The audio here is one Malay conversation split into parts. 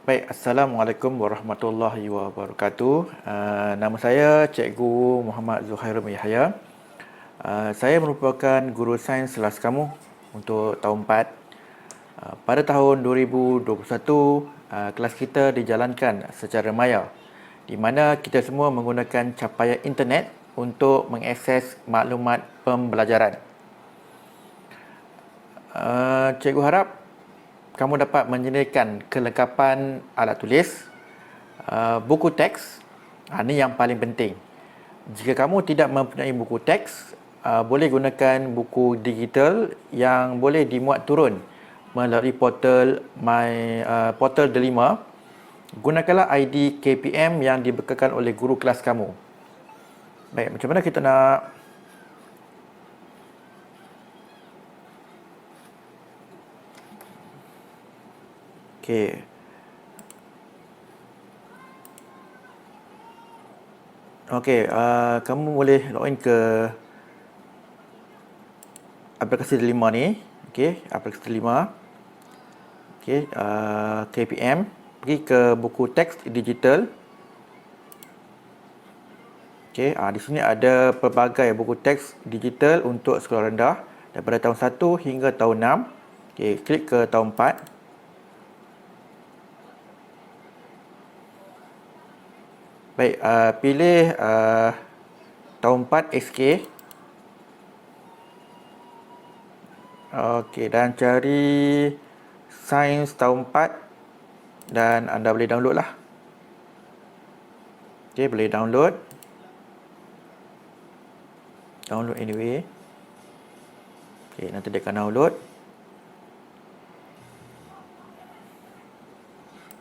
Baik, Assalamualaikum warahmatullahi wabarakatuh. Nama saya Cikgu Muhammad Zuhairul Yahya. Saya merupakan guru sains kelas kamu untuk tahun 4. Pada tahun 2021, kelas kita dijalankan secara maya, di mana kita semua menggunakan capaian internet untuk mengakses maklumat pembelajaran. Cikgu harap kamu dapat menyediakan kelengkapan alat tulis, buku teks. Ini yang paling penting. Jika kamu tidak mempunyai buku teks, boleh gunakan buku digital yang boleh dimuat turun melalui portal Delima. Gunakanlah ID KPM yang dibekalkan oleh guru kelas kamu. Baik, macam mana kita nak Okey. Okey, kamu boleh login ke aplikasi Delima ni. Okey, aplikasi Delima. Okey, KPM. Pergi ke buku teks digital. Okey, di sini ada pelbagai buku teks digital untuk sekolah rendah daripada tahun 1 hingga tahun 6. Okey, klik ke tahun 4. Baik, pilih tahun 4 SK. Okey, dan cari sains tahun 4 dan anda boleh download lah. Okey, boleh download. Download anyway. Okey, nanti dia akan download.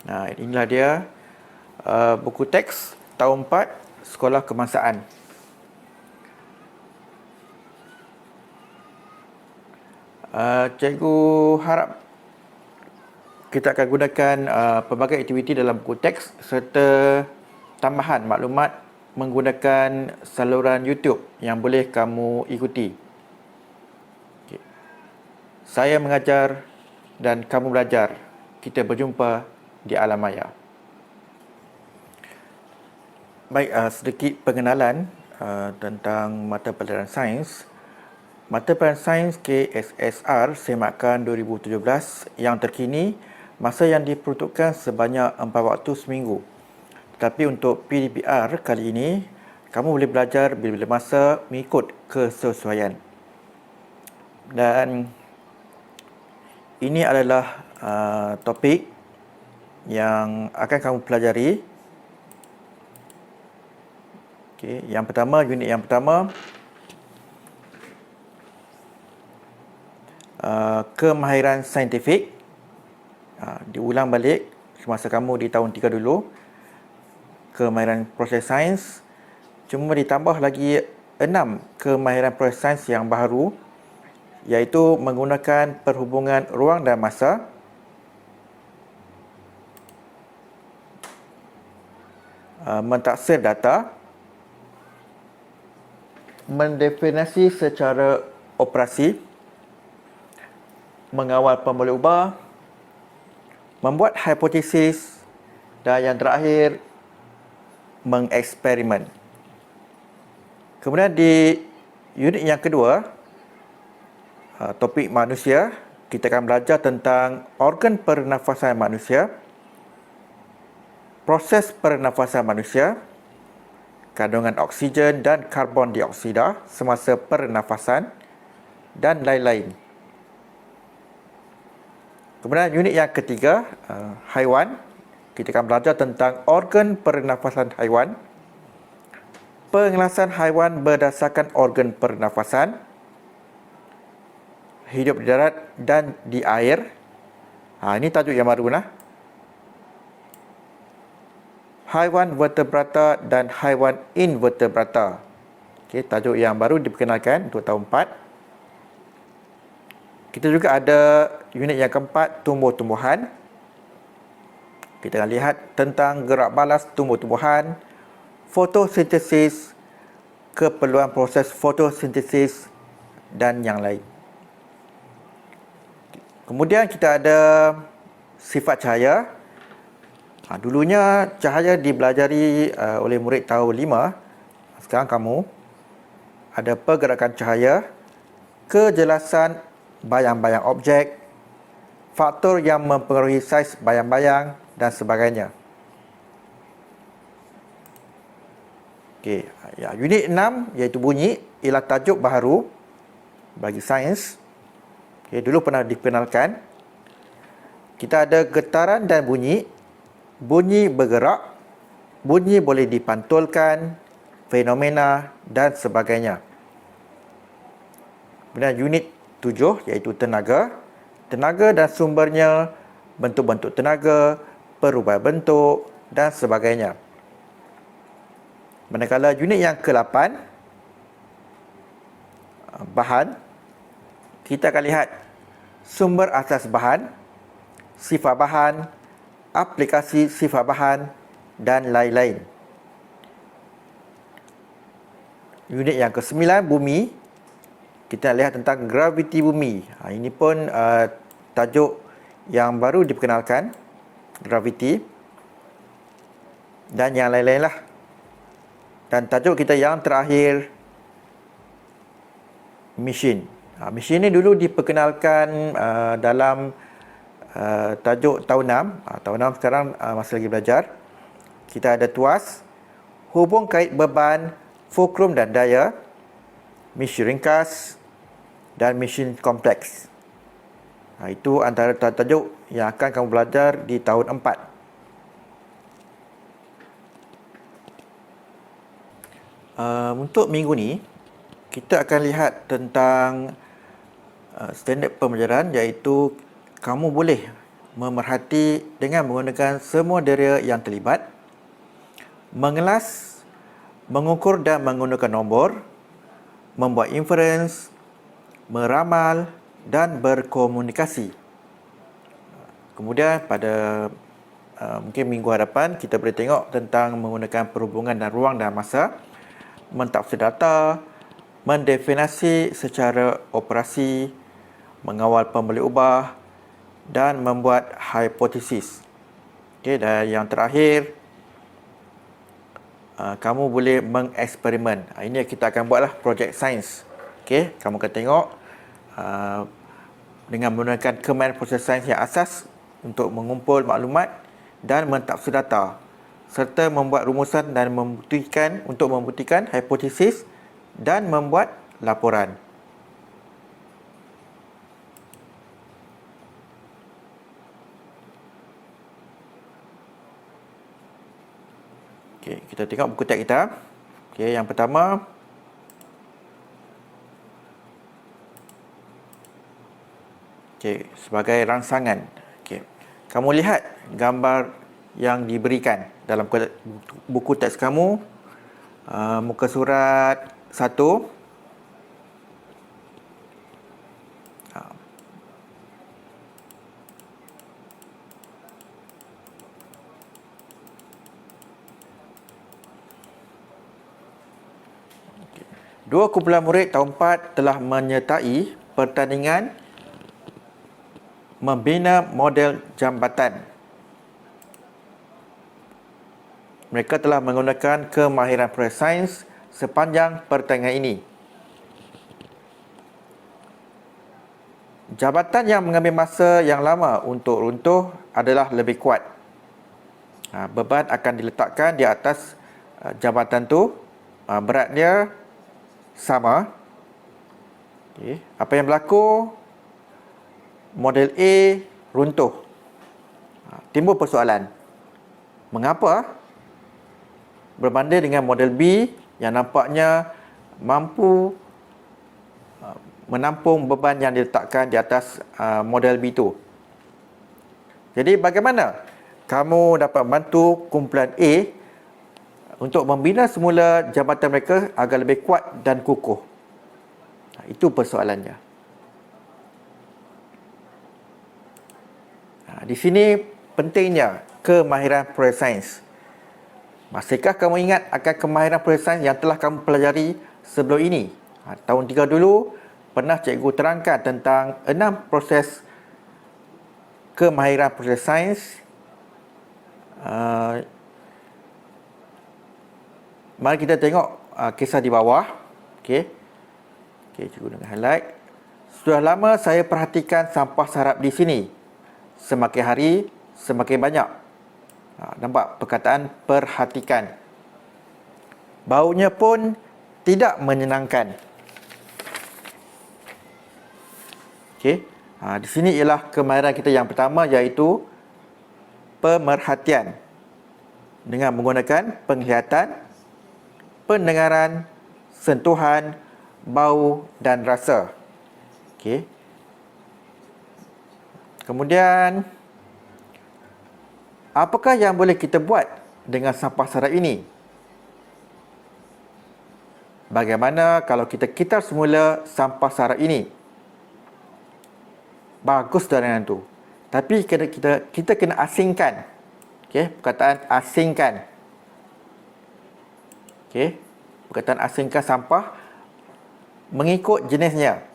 Nah, inilah dia buku teks tahun 4 Sekolah Kebangsaan. Cikgu harap kita akan gunakan pelbagai aktiviti dalam buku teks serta tambahan maklumat menggunakan saluran YouTube yang boleh kamu ikuti. Okay. Saya mengajar dan kamu belajar. Kita berjumpa di alam maya. Baik, sedikit pengenalan tentang mata pelajaran sains. Mata pelajaran sains KSSR Semakan 2017 yang terkini, masa yang diperuntukkan sebanyak 4 waktu seminggu. Tetapi untuk PDPR kali ini, kamu boleh belajar bila-bila masa mengikut kesesuaian. Dan ini adalah topik yang akan kamu pelajari. Okey, yang pertama, unit yang pertama, kemahiran saintifik. Diulang balik semasa kamu di tahun 3 dulu. Kemahiran proses sains. Cuma ditambah lagi 6 kemahiran proses sains yang baru, iaitu menggunakan perhubungan ruang dan masa, mentaksir data, mendefinisi secara operasi, mengawal pemboleh ubah, membuat hipotesis, dan yang terakhir, mengeksperimen. Kemudian di unit yang kedua, topik manusia, kita akan belajar tentang organ pernafasan manusia, proses pernafasan manusia, kandungan oksigen dan karbon dioksida semasa pernafasan, dan lain-lain. Kemudian unit yang ketiga, haiwan. Kita akan belajar tentang organ pernafasan haiwan, pengelasan haiwan berdasarkan organ pernafasan, hidup di darat dan di air. Ini tajuk yang baru lah. Haiwan vertebrata dan haiwan invertebrata. Okey, tajuk yang baru diperkenalkan untuk tahun 4. Kita juga ada unit yang keempat, tumbuh-tumbuhan. Kita akan lihat tentang gerak balas tumbuh-tumbuhan, fotosintesis, keperluan proses fotosintesis dan yang lain. Kemudian kita ada sifat cahaya. Dulunya cahaya dibelajari oleh murid tahun 5. Sekarang kamu ada pergerakan cahaya, kejelasan bayang-bayang objek, faktor yang mempengaruhi saiz bayang-bayang dan sebagainya. Okey, unit 6 iaitu bunyi ialah tajuk baharu bagi sains. Dulu pernah dikenalkan. Kita ada getaran dan bunyi, bunyi bergerak, bunyi boleh dipantulkan, fenomena dan sebagainya. Kemudian unit 7 iaitu tenaga. Tenaga dan sumbernya, bentuk-bentuk tenaga, perubahan bentuk dan sebagainya. Manakala unit yang ke-8, bahan, kita akan lihat sumber asas bahan, sifat bahan, aplikasi sifat bahan dan lain-lain. Unit yang ke-9, bumi. Kita lihat tentang graviti bumi. Ini pun tajuk yang baru diperkenalkan, graviti. Dan yang lain-lain lah. Dan tajuk kita yang terakhir, mesin. Mesin ni dulu diperkenalkan dalam tajuk tahun 6. Tahun 6 sekarang masih lagi belajar. Kita ada tuas, hubung kait beban, fulcrum dan daya, mesin ringkas dan mesin kompleks. Itu antara tajuk yang akan kamu belajar di tahun 4. Untuk minggu ni, kita akan lihat tentang standard pembelajaran, iaitu kamu boleh memerhati dengan menggunakan semua deria yang terlibat, mengelas, mengukur dan menggunakan nombor, membuat inference, meramal dan berkomunikasi. Kemudian pada mungkin minggu hadapan kita boleh tengok tentang menggunakan perhubungan dan ruang dan masa, mentafsir data, mendefinisi secara operasi, mengawal pembeli ubah dan membuat hipotesis. Dan yang terakhir, kamu boleh mengeksperimen. Ini yang kita akan buatlah projek sains. Kamu akan tengok dengan menggunakan command proses sains yang asas untuk mengumpul maklumat dan mentafsir data, serta membuat rumusan dan membuktikan hipotesis dan membuat laporan. Kita tengok buku teks kita. Yang pertama, sebagai rangsangan. Kamu lihat gambar yang diberikan dalam buku teks kamu, muka surat 1. Dua kumpulan murid tahun 4 telah menyertai pertandingan membina model jambatan. Mereka telah menggunakan kemahiran proses sains sepanjang pertandingan ini. Jabatan yang mengambil masa yang lama untuk runtuh adalah lebih kuat. Beban akan diletakkan di atas jabatan tu. Beratnya sama. Apa yang berlaku? Model A runtuh. Timbul persoalan. Mengapa? Berbanding dengan model B yang nampaknya mampu menampung beban yang diletakkan di atas model B itu. Jadi bagaimana kamu dapat membantu kumpulan A untuk membina semula jabatan mereka agar lebih kuat dan kukuh? Itu persoalannya. Di sini pentingnya kemahiran proses sains. Masihkah kamu ingat akan kemahiran proses sains yang telah kamu pelajari sebelum ini? Tahun 3 dulu pernah cikgu terangkan tentang 6 proses kemahiran proses sains Uh, Mari kita tengok kisah di bawah. Okey. Okey, cikgu dengan highlight. Sudah lama saya perhatikan sampah sarap di sini. Semakin hari, semakin banyak. Nampak perkataan perhatikan. Baunya pun tidak menyenangkan. Okey. Di sini ialah kemahiran kita yang pertama, iaitu pemerhatian. Dengan menggunakan penglihatan, pendengaran, sentuhan, bau dan rasa. Okey. Kemudian, apakah yang boleh kita buat dengan sampah sarap ini? Bagaimana kalau kita kitar semula sampah sarap ini? Bagus dengan tu. Tapi kita kena asingkan. Okey, perkataan asingkan. Okey, perkataan asingkan sampah mengikut jenisnya.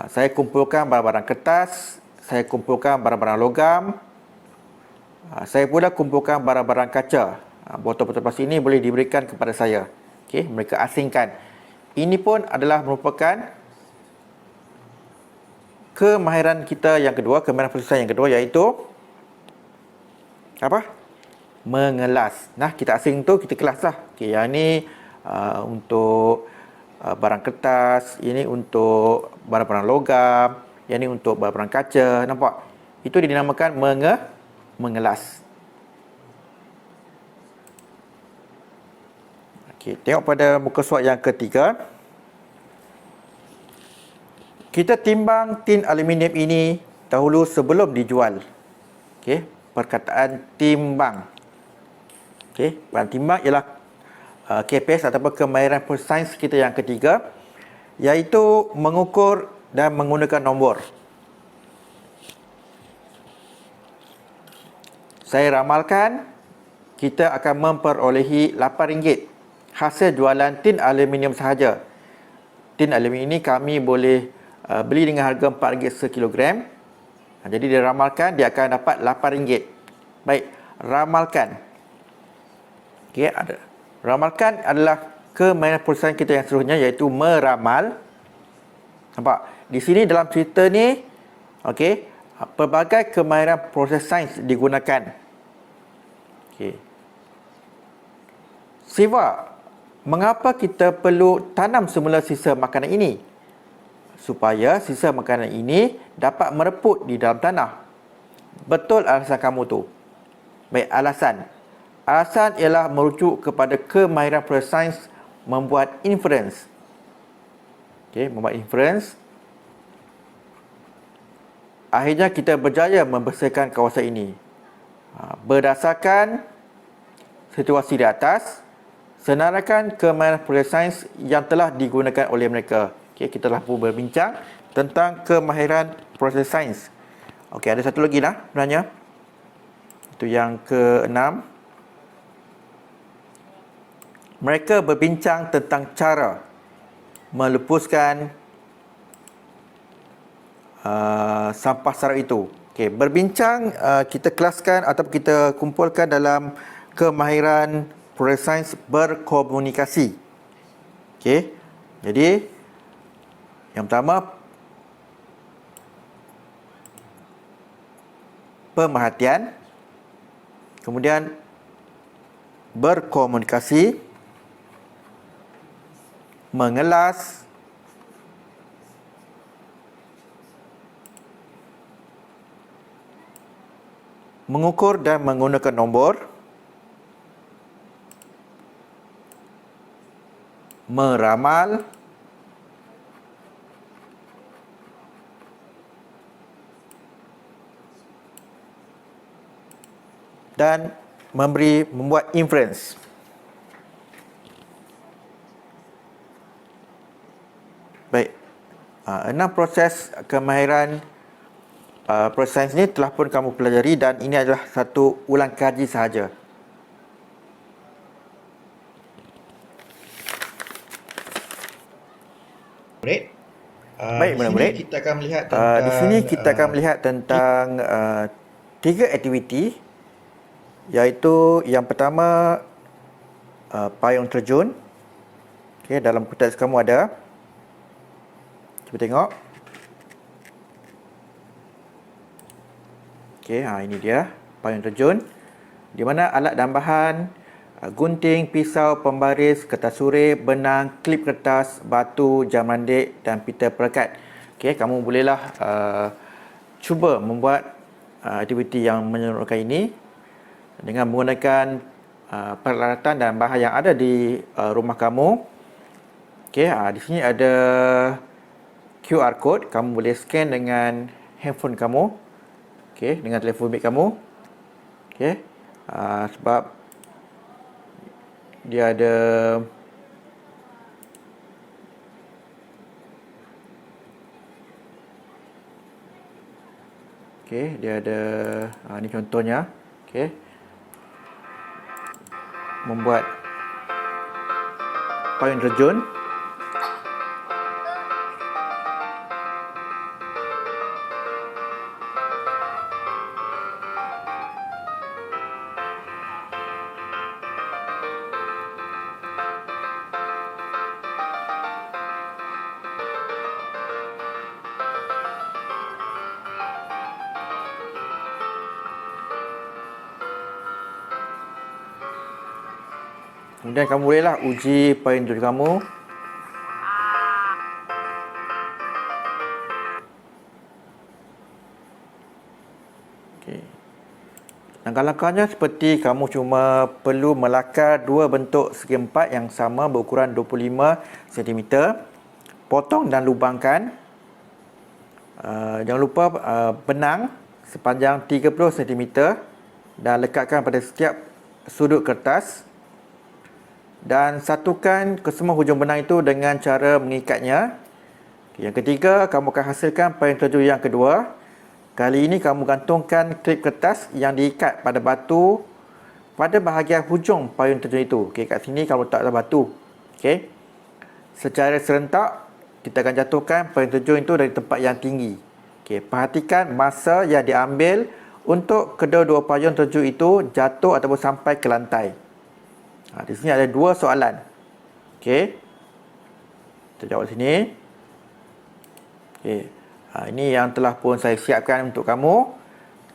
Saya kumpulkan barang-barang kertas, saya kumpulkan barang-barang logam, saya pula kumpulkan barang-barang kaca. Botol-botol plastik ini boleh diberikan kepada saya. Okey, mereka asingkan. Ini pun adalah merupakan kemahiran kita yang kedua, kemahiran persiapan yang kedua, iaitu apa? Mengelas. Nah, kita asing tu kita kelas lah. Okey, yang ni untuk barang kertas, ini untuk barang-barang logam, yang ni untuk barang-barang kaca. Nampak? Itu dinamakan mengelas. Okey, tengok pada muka surat yang ketiga. Kita timbang tin aluminium ini dahulu sebelum dijual. Okey, perkataan timbang. Okey, perkataan timbang ialah KPS ataupun kemahiran sains kita yang ketiga, iaitu mengukur dan menggunakan nombor. Saya ramalkan kita akan memperolehi RM8 hasil jualan tin aluminium sahaja. Tin aluminium ini kami boleh beli dengan harga RM4 sekilogram. Jadi dia ramalkan dia akan dapat RM8. Baik, ramalkan. Okey, ada. Ramalkan adalah kemahiran perusahaan kita yang seterusnya, iaitu meramal. Nampak? Di sini dalam cerita ni, okey, pelbagai kemahiran proses sains digunakan. Okey. Siva, mengapa kita perlu tanam semula sisa makanan ini? Supaya sisa makanan ini dapat mereput di dalam tanah. Betul alasan kamu tu. Baik, alasan. Alasan ialah merujuk kepada kemahiran proses sains membuat inference. Okey, membuat inference. Akhirnya kita berjaya membersihkan kawasan ini. Berdasarkan situasi di atas, senaraikan kemahiran proses sains yang telah digunakan oleh mereka. Okay, kita telah pun berbincang tentang kemahiran proses sains. Okey, ada satu lagi lah sebenarnya. Itu yang ke-6. Mereka berbincang tentang cara melepuskan sampah sarap itu. Okey, berbincang kita kelaskan atau kita kumpulkan dalam kemahiran proses sains berkomunikasi. Okey. Jadi yang pertama, pemerhatian. Kemudian berkomunikasi, mengelas, mengukur dan menggunakan nombor, meramal, dan membuat inference. Baik, 6 proses kemahiran proses sains ini telah pun kamu pelajari dan ini adalah satu ulang kaji sahaja. Baik, murid-murid. Di sini kita akan melihat tentang 3 aktiviti Iaitu yang pertama, payung terjun. Okey, dalam buku teks kamu ada. Cuba tengok. Okey, ini dia payung terjun. Di mana alat dan bahan, gunting, pisau, pembaris, kertas surai, benang, klip kertas, batu, jam mandik dan pita perekat. Okey, kamu bolehlah cuba membuat aktiviti yang menyeronokkan ini dengan menggunakan peralatan dan bahan yang ada di rumah kamu. Okey, di sini ada QR code. Kamu boleh scan dengan handphone kamu. Okey, dengan telefon bimbit kamu. Okey, sebab dia ada ni contohnya. Okey, membuat payung terjun. Kemudian kamu bolehlah uji payung terjun kamu. Okey. Langkah-langkahnya seperti kamu cuma perlu melakar dua bentuk segi empat yang sama berukuran 25 cm. Potong dan lubangkan. Jangan lupa benang sepanjang 30 cm dan lekatkan pada setiap sudut kertas. Dan satukan kesemua hujung benang itu dengan cara mengikatnya. Yang ketiga, kamu akan hasilkan payung terjun yang kedua. Kali ini kamu gantungkan klip kertas yang diikat pada batu pada bahagian hujung payung terjun itu. Okey, kat sini kamu letakkan batu. Okey. Secara serentak, kita akan jatuhkan payung terjun itu dari tempat yang tinggi. Okey, perhatikan masa yang diambil untuk kedua-dua payung terjun itu jatuh ataupun sampai ke lantai. Di sini ada dua soalan. Okey. Kita jawab sini. Okey. Ini yang telah pun saya siapkan untuk kamu.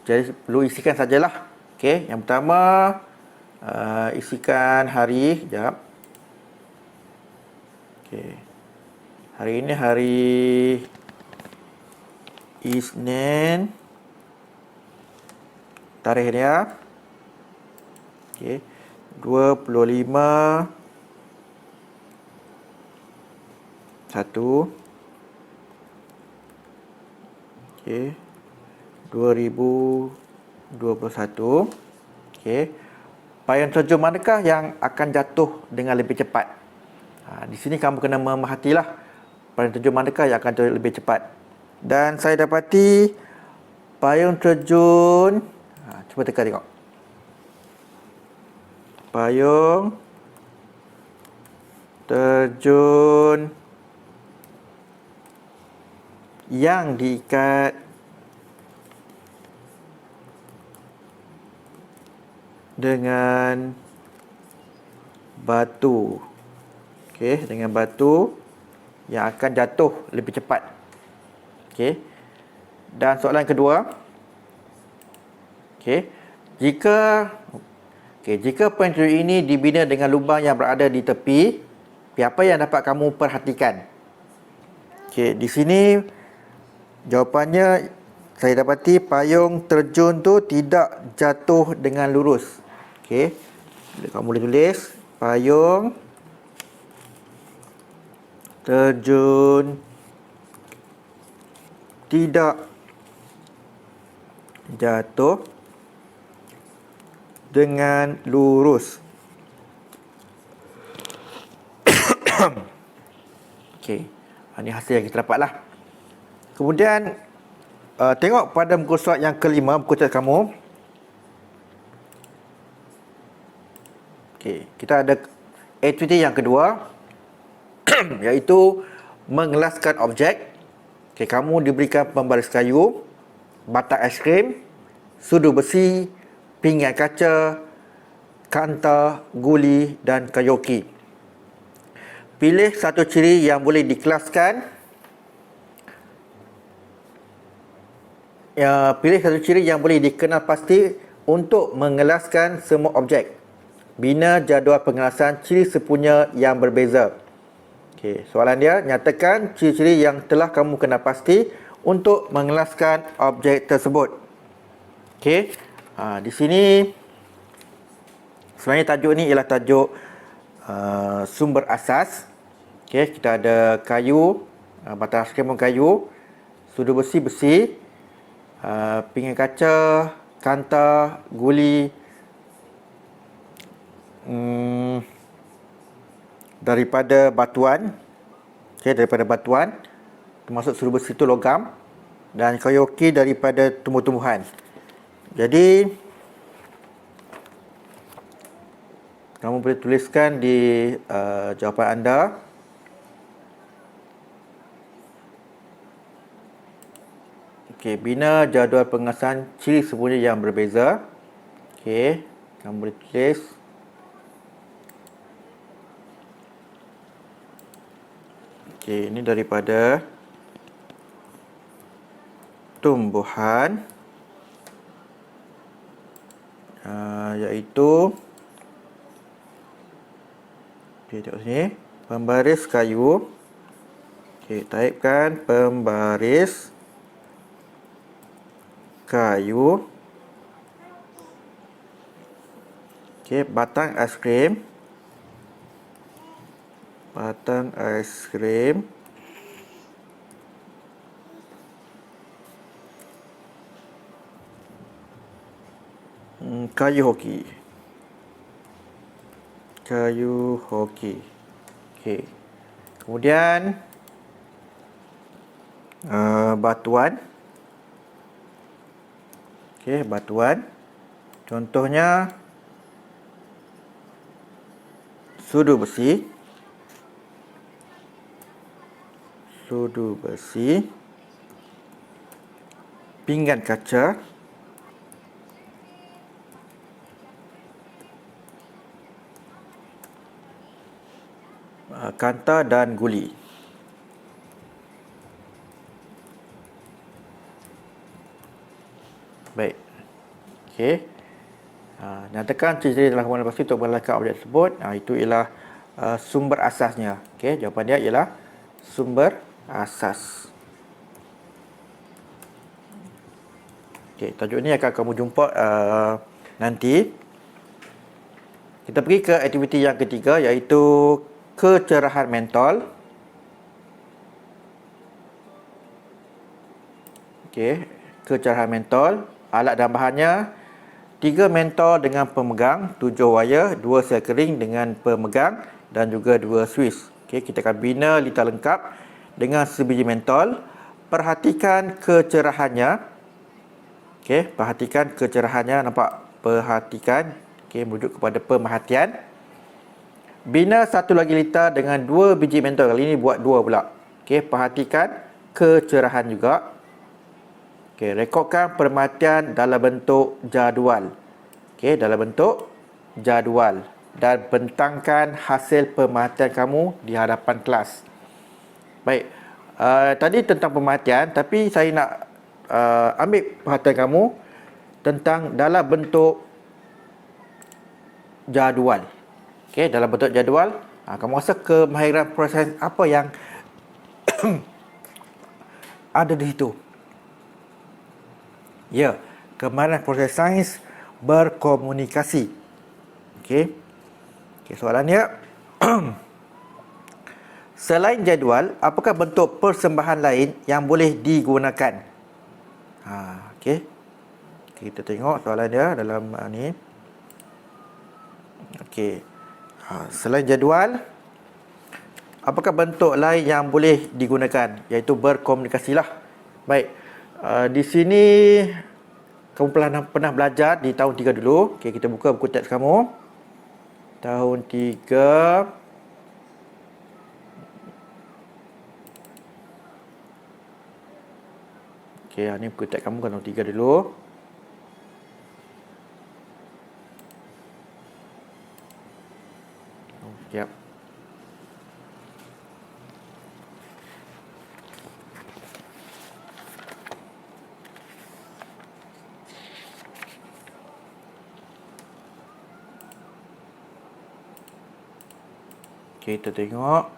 Jadi perlu isikan sajalah. Okey. Yang pertama, isikan hari. Sekejap. Okey. Hari ini hari Isnin. Tarikh dia. Okey. 25 1 okey 2021. okey, payung terjun manakah yang akan jatuh dengan lebih cepat? Di sini kamu kena memerhatilah payung terjun manakah yang akan jatuh lebih cepat. Dan saya dapati payung terjun, cuba tengok. Payung terjun yang diikat dengan batu. Okey, dengan batu yang akan jatuh lebih cepat. Okey. Dan soalan kedua. Okey, jika payung terjun ini dibina dengan lubang yang berada di tepi, apa yang dapat kamu perhatikan? Okey, di sini jawapannya saya dapati payung terjun tu tidak jatuh dengan lurus. Okey. Kamu boleh tulis payung terjun tidak jatuh dengan lurus. Okey, ini hasil yang kita dapatlah. Kemudian tengok pada muka surat yang kelima, buku teks kamu. Okey, kita ada aktiviti yang kedua iaitu mengelaskan objek. Okey, kamu diberikan pembaris kayu, batang aiskrim, sudu besi, pinggan kaca, kanta, guli dan kayoki. Pilih satu ciri yang boleh dikelaskan. Pilih satu ciri yang boleh dikenal pasti untuk mengelaskan semua objek. Bina jadual pengelasan ciri sepunya yang berbeza. Okey, soalan dia, nyatakan ciri-ciri yang telah kamu kenal pasti untuk mengelaskan objek tersebut. Okey, di sini sebenarnya tajuk ni ialah tajuk sumber asas. Okey, kita ada kayu, batang skemon kayu, sudu besi, pinggan kaca, kanta, guli, daripada batuan. Okey, daripada batuan, termasuk sudu besi itu logam, dan kayoki daripada tumbuh-tumbuhan. Jadi kamu boleh tuliskan di jawapan anda. Okey, bina jadual pengelasan ciri sepunya yang berbeza. Okey, kamu boleh tulis. Okey, ini daripada tumbuhan, iaitu, okey, tengok sini, pembaris kayu. Okey, taipkan pembaris kayu. Okey, batang aiskrim. Batang aiskrim. Kayu hoki. Kayu hoki. Okey. Kemudian batuan. Okey, batuan. Contohnya sudu besi. Sudu besi. Pinggan kaca. Kanta dan guli. Baik. Okey. Nyatakan ciri-ciri dalam hubungan lepas itu untuk mengelaskan objek tersebut. Itu ialah sumber asasnya. Okey, jawapan dia ialah sumber asas. Okey, tajuk ni akan kamu jumpa nanti. Kita pergi ke aktiviti yang ketiga, iaitu kecerahan mentol. Okey, kecerahan mentol. Alat dan bahannya: 3 mentol dengan pemegang, 7 wayar, 2 sel kering dengan pemegang dan juga 2 swiss. Okey, kita akan bina lita lengkap dengan sebiji mentol. Perhatikan kecerahannya. Okey, perhatikan kecerahannya, nampak? Perhatikan. Okey, merujuk kepada pemerhatian. Bina satu lagi lita dengan 2 biji mentol. Kali ini buat 2 pula. Okey, perhatikan kecerahan juga. Okey, rekodkan permatian dalam bentuk jadual. Okey, dalam bentuk jadual. Dan bentangkan hasil pemerhatian kamu di hadapan kelas. Baik, tadi tentang pemerhatian, tapi saya nak ambil perhatian kamu tentang dalam bentuk jadual. Okey, dalam bentuk jadual, kamu rasa kemahiran proses apa yang ada di situ? Ya, kemahiran proses sains berkomunikasi. Okey. Okey, soalannya, selain jadual, apakah bentuk persembahan lain yang boleh digunakan? Okey. Kita tengok soalan dia dalam ni. Okey. Selain jadual, apakah bentuk lain yang boleh digunakan? Iaitu berkomunikasilah. Baik. Di sini kamu pernah belajar di tahun 3 dulu. Okey, kita buka buku teks kamu. Tahun 3. Okey, ni buku teks kamu tahun 3 dulu. Siap. Okey, kita tengok.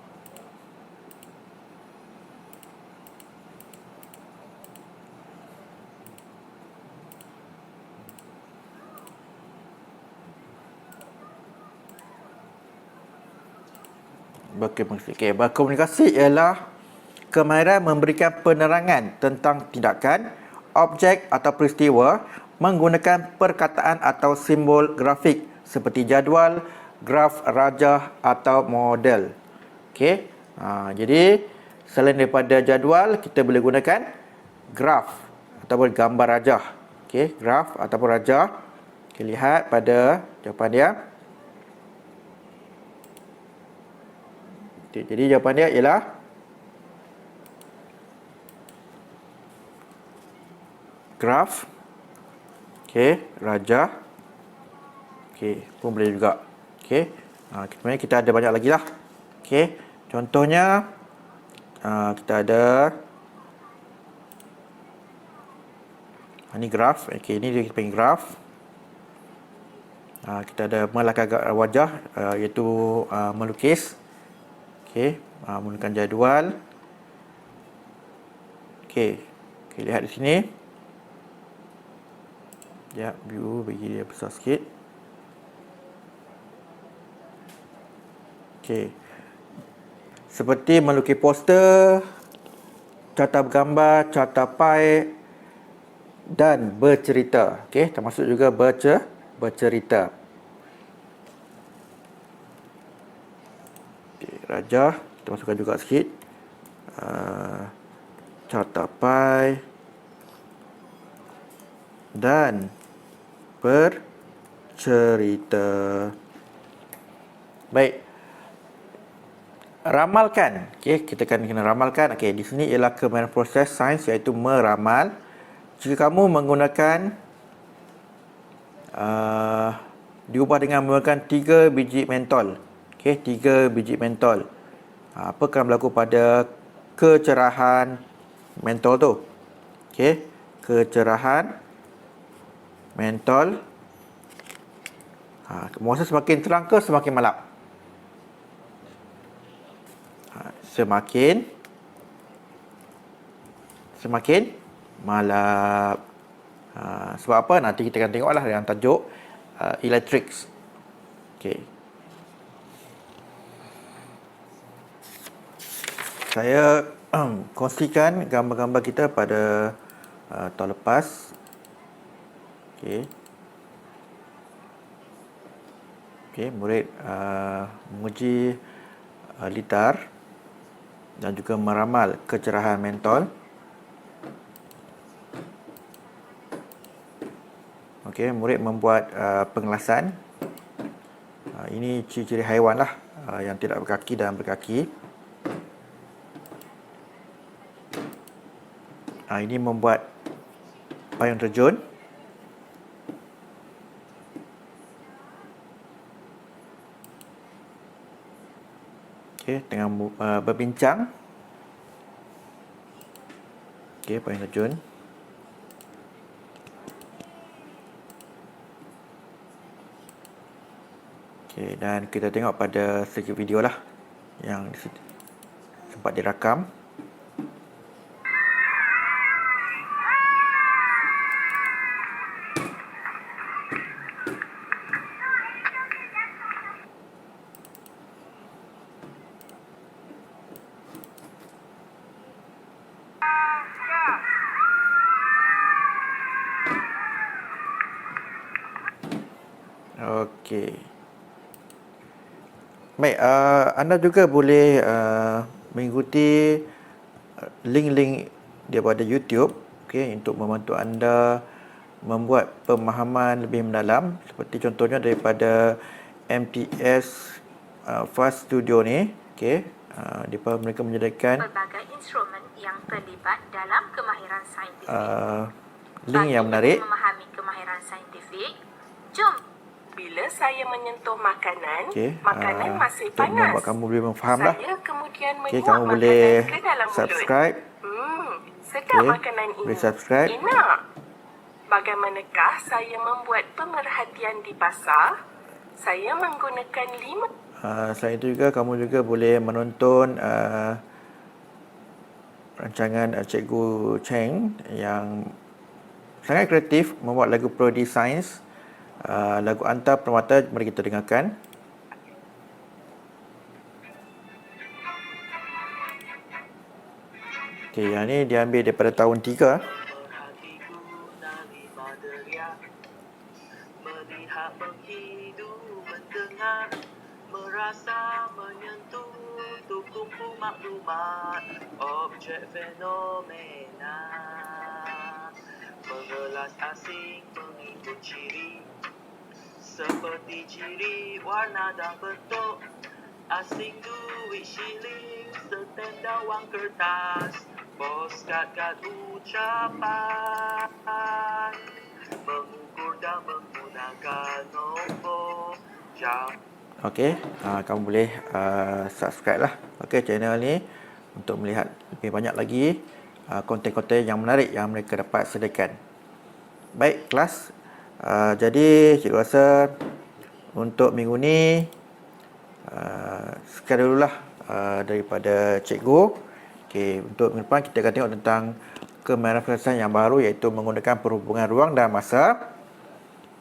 Berkomunikasi ialah kemahiran memberikan penerangan tentang tindakan, objek atau peristiwa menggunakan perkataan atau simbol grafik seperti jadual, graf rajah atau model. Okey. Jadi selain daripada jadual, kita boleh gunakan graf ataupun gambar rajah. Okey, graf ataupun rajah. Kita lihat pada jawapan dia. Jadi jawapan dia ialah graf. Okey, rajah. Okey, pun boleh juga. Okey. Kemudian kita ada banyak lagi lah. Okey, contohnya kita ada ini graf. Okey, ini dia kita panggil graf. Kita ada melakar wajah, iaitu melukis. Okey, menggunakan jadual. Okey, kita lihat di sini. Ya, view bagi dia besar sikit. Okey. Seperti melukis poster, carta bergambar, carta pie dan bercerita. Okey, termasuk juga bercerita. Okey, rajah kita masukkan juga sikit. Carta pie dan bercerita. Baik. Ramalkan. Okey, kita kena ramalkan. Okey, di sini ialah kemahiran proses sains iaitu meramal. Jika kamu menggunakan diubah dengan menggunakan 3 biji mentol. Okey, 3 biji mentol. Apa akan berlaku pada kecerahan mentol tu? Okey, kecerahan mentol. Masa semakin terang ke semakin malap? Semakin malap. Sebab apa? Nanti kita akan tengoklah dalam tajuk electrics. Okey. Saya kongsikan gambar-gambar kita pada tahun lepas. Okey. Okey, murid menguji lidar dan juga meramal kecerahan mentol. Okey, murid membuat pengelasan. Ini ciri-ciri haiwan lah yang tidak berkaki dan berkaki. Ini membuat payung terjun. Okey, tengah berbincang. Okey, payung terjun. Okey, dan kita tengok pada segi video lah yang sempat dirakam. Okey. Baik, anda juga boleh mengikuti link-link daripada YouTube, okey, untuk membantu anda membuat pemahaman lebih mendalam, seperti contohnya daripada MTS Fast Studio ni, okey. Mereka menyediakan pelbagai instrumen yang terlibat dalam kemahiran saintifik. link yang menarik. Memahami kemahiran saintifik, jom. Bila saya menyentuh makanan, Okey, makanan masih untuk panas. membuat kamu boleh memfaham lah. Saya kemudian Okey, menyuap kamu makanan boleh ke dalam mulut. subscribe. Sedap Okey, makanan ini. boleh subscribe. Enak. Bagaimanakah saya membuat pemerhatian di pasar? Saya menggunakan 5 Selain itu juga, kamu juga boleh menonton rancangan Cikgu Cheng yang sangat kreatif, membuat lagu parodi sains, lagu Anta Permata. Mari kita dengarkan. Okey, yang ni diambil daripada tahun 3. Hatiku nari maderia, melihat, menghidup, mendengar, merasa, menyentuh, untuk kumpul maklumat, objek fenomena, mengelas asing, mengikut ciri, seperti ciri, warna dan bentuk, asing duit shilling, setenda wang kertas, postcard kad ucapan, mengukur dan menggunakan nombor jam. Okey, kamu boleh subscribe lah channel ni untuk melihat lebih banyak lagi konten-konten yang menarik yang mereka dapat sediakan. Baik kelas, jadi cikgu rasa untuk minggu ni sekian dululah daripada cikgu. Okey, untuk minggu depan kita akan tengok tentang kemahiran perkatasan yang baru, iaitu menggunakan perhubungan ruang dan masa.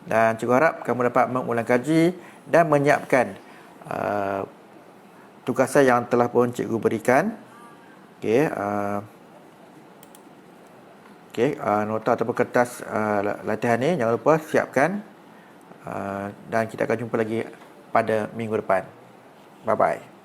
Dan cikgu harap kamu dapat mengulang kaji dan menyiapkan tugasan yang telah pun cikgu berikan. Okey, nota ataupun kertas latihan ni jangan lupa siapkan. Dan kita akan jumpa lagi pada minggu depan. Bye-bye.